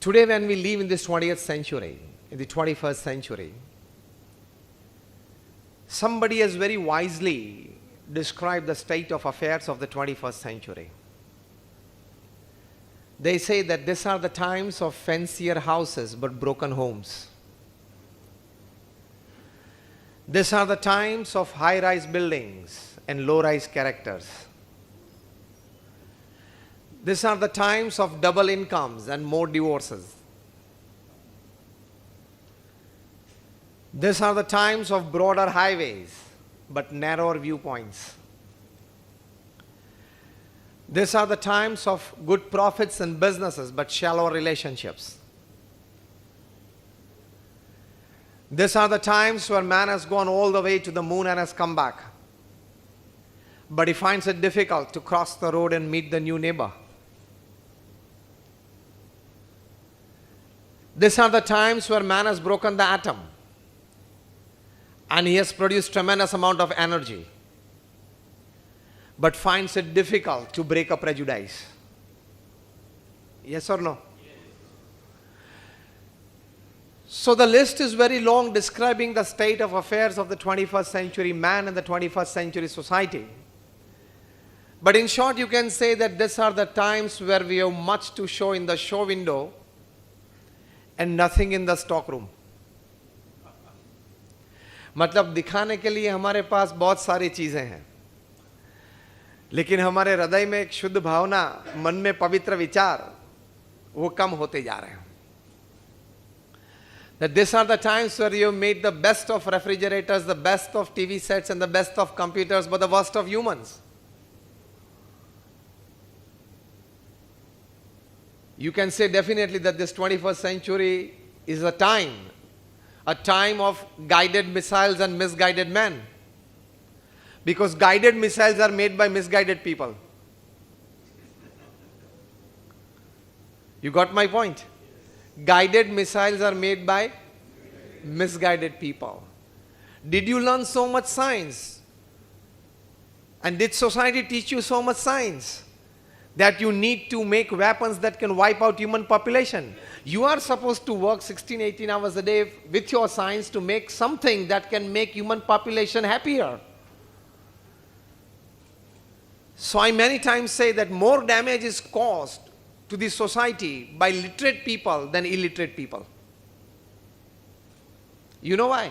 Today when we live in this 20th century, in the 21st century, somebody has very wisely described the state of affairs of the 21st century. They say that these are the times of fancier houses but broken homes. These are the times of high-rise buildings and low-rise characters. These are the times of double incomes and more divorces. These are the times of broader highways but narrower viewpoints. These are the times of good profits and businesses but shallower relationships. These are the times where man has gone all the way to the moon and has come back, but he finds it difficult to cross the road and meet the new neighbor. These are the times where man has broken the atom and he has produced tremendous amount of energy, but finds it difficult to break a prejudice. Yes or no? Yes. So the list is very long, describing the state of affairs of the 21st century man and the 21st century society. But in short, you can say that these are the times where we have much to show in the show window and nothing in the stock room. मतलब दिखाने के लिए हमारे पास बहुत सारी चीजें हैं, लेकिन हमारे हृदय में एक शुद्ध भावना, मन में पवित्र विचार, वो कम होते जा रहे हैं. That these are the times where you made the best of refrigerators, the best of TV sets and the best of computers, but the worst of humans. You can say definitely that this 21st century is a time of guided missiles and misguided men. Because guided missiles are made by misguided people. You got my point? Guided missiles are made by misguided people. Did you learn so much science? And did society teach you so much science that you need to make weapons that can wipe out human population? You are supposed to work 16, 18 hours a day with your science to make something that can make human population happier. So I many times say that more damage is caused to the society by literate people than illiterate people. You know why?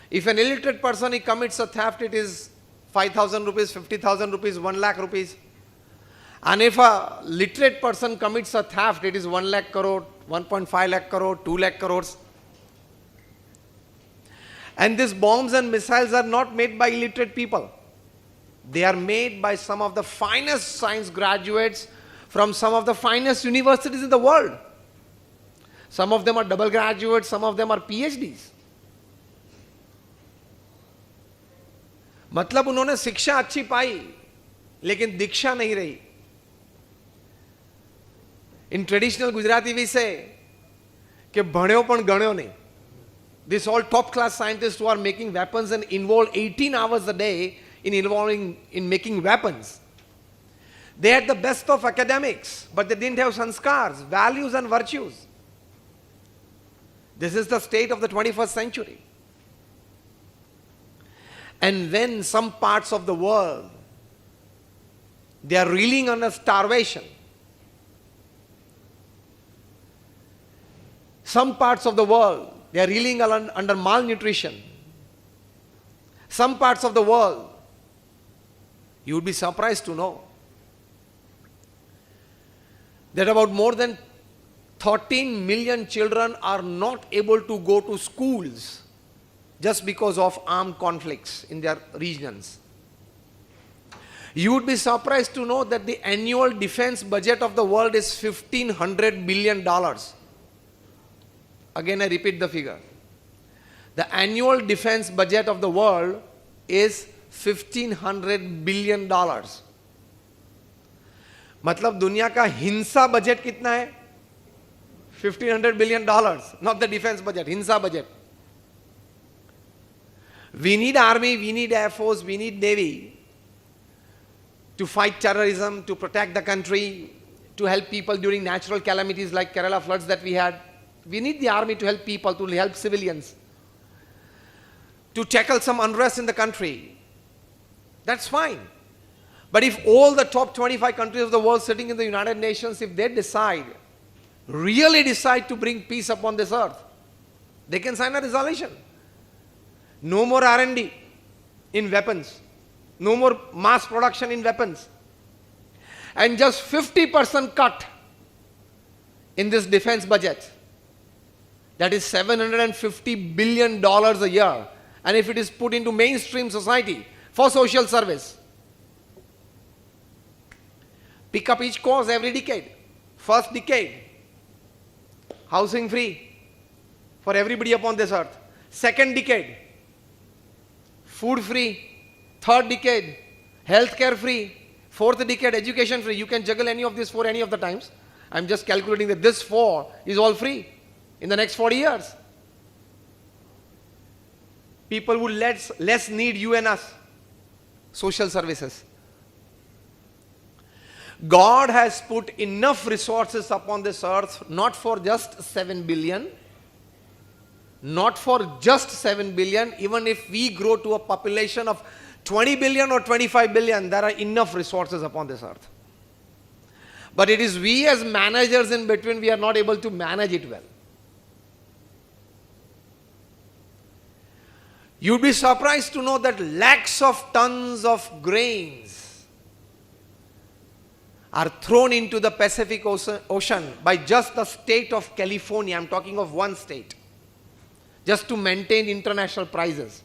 If an illiterate person, he commits a theft, it is 5,000 rupees, 50,000 rupees, 1 lakh rupees. And if a literate person commits a theft, it is 1 lakh crore, 1.5 lakh crore, 2 lakh crores. And these bombs and missiles are not made by illiterate people. They are made by some of the finest science graduates from some of the finest universities in the world. Some of them are double graduates, some of them are PhDs. मतलब उन्होंने शिक्षा अच्छी पाई, लेकिन दीक्षा नहीं रही. In traditional Gujarati we say कि भण्यो पण गण्यो नहीं. These all top class scientists who are making weapons and involved 18 hours a day in making weapons. They had the best of academics, but they didn't have sanskars, values and virtues. This is the state of the 21st century. And when some parts of the world, they are reeling under starvation. Some parts of the world, they are reeling under malnutrition. Some parts of the world, you would be surprised to know that about more than 13 million children are not able to go to schools just because of armed conflicts in their regions. You would be surprised to know that the annual defense budget of the world is $1,500 billion. Again, I repeat the figure. The annual defense budget of the world is $1,500 billion. मतलब दुनिया का हिंसा budget कितना है? $1,500 billion, not the defense budget, हिंसा budget. We need army, we need air force, we need navy to fight terrorism, to protect the country, to help people during natural calamities like Kerala floods that we had. We need the army to help people, to help civilians, to tackle some unrest in the country. That's fine. But if all the top 25 countries of the world sitting in the United Nations, if they decide, really decide to bring peace upon this earth, they can sign a resolution. No more R&D in weapons. No more mass production in weapons. And just 50% cut in this defense budget. That is $750 billion a year. And if it is put into mainstream society for social service, pick up each cause every decade. First decade, housing free for everybody upon this earth. Second decade, food free. Third decade, healthcare free. Fourth decade, education free. You can juggle any of this for any of the times. I'm just calculating that this 4 is all free in the next 40 years. People would less need you and us. Social services. God has put enough resources upon this earth, not for just 7 billion, not for just 7 billion, even if we grow to a population of 20 billion or 25 billion, there are enough resources upon this earth. But it is we as managers in between, we are not able to manage it well. You'd be surprised to know that lakhs of tons of grains are thrown into the Pacific Ocean by just the state of California. I'm talking of one state. Just to maintain international prices.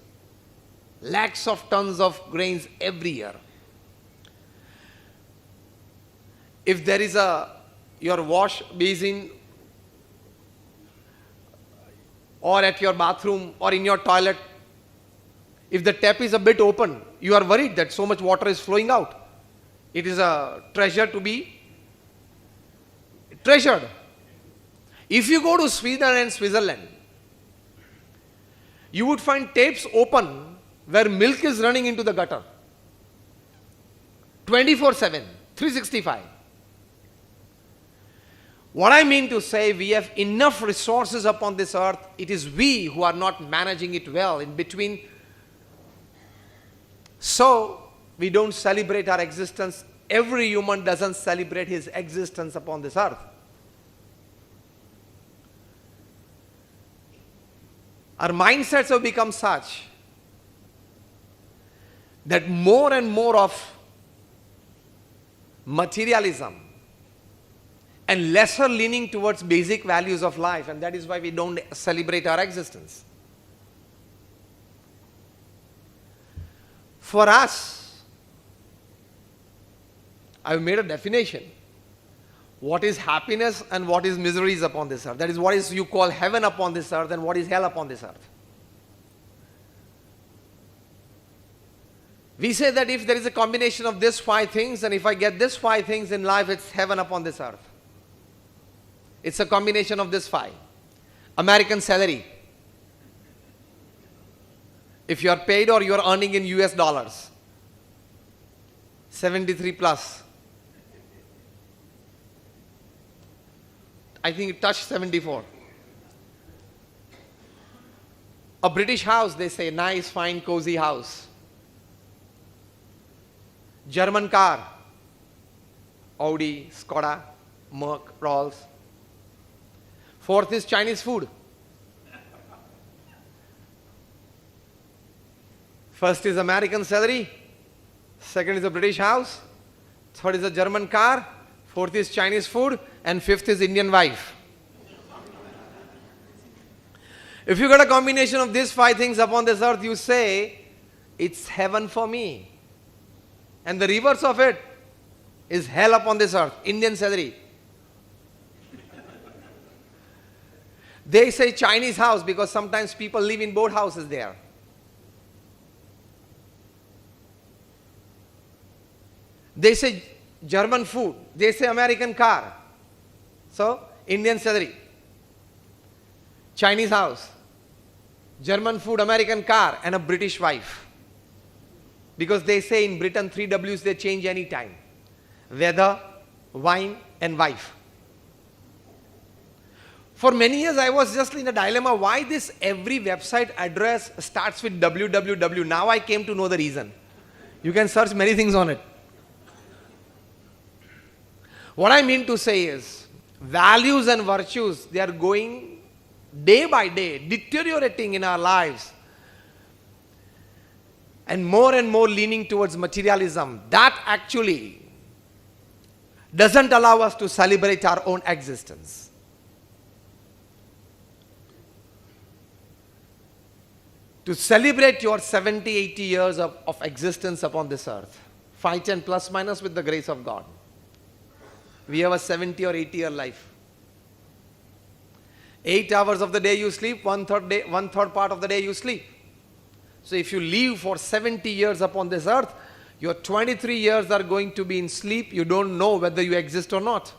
Lakhs of tons of grains every year. If there is your wash basin or at your bathroom or in your toilet, if the tap is a bit open, you are worried that so much water is flowing out. It is a treasure to be treasured. If you go to Sweden and Switzerland, you would find taps open where milk is running into the gutter. 24/7, 365. What I mean to say, we have enough resources upon this earth. It is we who are not managing it well in between. So, we don't celebrate our existence. Every human doesn't celebrate his existence upon this earth. Our mindsets have become such that more and more of materialism and lesser leaning towards basic values of life, and that is why we don't celebrate our existence. For us, I've made a definition. What is happiness and what is miseries upon this earth. That is what is you call heaven upon this earth and what is hell upon this earth. We say that if there is a combination of these 5 things, and if I get these 5 things in life, it's heaven upon this earth. It's a combination of these 5. American salary. If you are paid or you are earning in US dollars. 73 plus. I think it touched 74. A British house, they say, nice, fine, cozy house. German car, Audi, Skoda, Merc, Rolls. 4th is Chinese food. First is American salary. Second is a British house. Third is a German car. 4th is Chinese food. And 5th is Indian wife. If you got a combination of these 5 things upon this earth, you say, it's heaven for me. And the reverse of it is hell upon this earth. Indian salary. They say Chinese house because sometimes people live in boat houses there. They say German food. They say American car. So, Indian salary. Chinese house. German food, American car, and a British wife. Because they say in Britain 3 Ws they change any time. Weather, wine, and wife. For many years, I was just in a dilemma. Why this every website address starts with www? Now I came to know the reason. You can search many things on it. What I mean to say is, values and virtues, they are going day by day, deteriorating in our lives. And more leaning towards materialism. That actually doesn't allow us to celebrate our own existence. To celebrate your 70, 80 years of existence upon this earth. 5, 10 plus minus with the grace of God. We have a 70 or 80 year life. 8 hours of the day you sleep, one third part of the day you sleep. So if you live for 70 years upon this earth, your 23 years are going to be in sleep. You don't know whether you exist or not.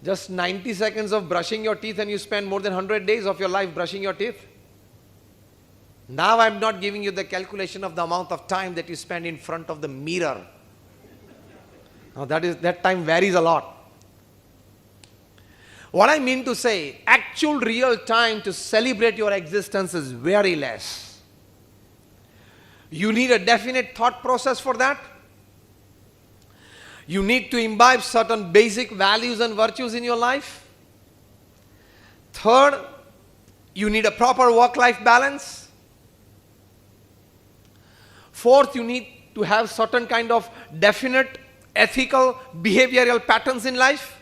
Just 90 seconds of brushing your teeth and you spend more than 100 days of your life brushing your teeth. Now I'm not giving you the calculation of the amount of time that you spend in front of the mirror. Now that time varies a lot. What I mean to say, actual real time to celebrate your existence is very less. You need a definite thought process for that. You need to imbibe certain basic values and virtues in your life. Third, you need a proper work-life balance. Fourth, you need to have certain kind of definite ethical behavioral patterns in life.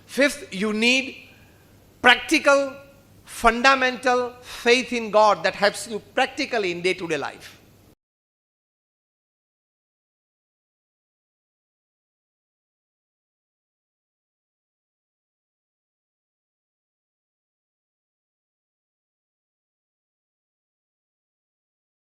Fifth, you need practical, fundamental faith in God that helps you practically in day-to-day life.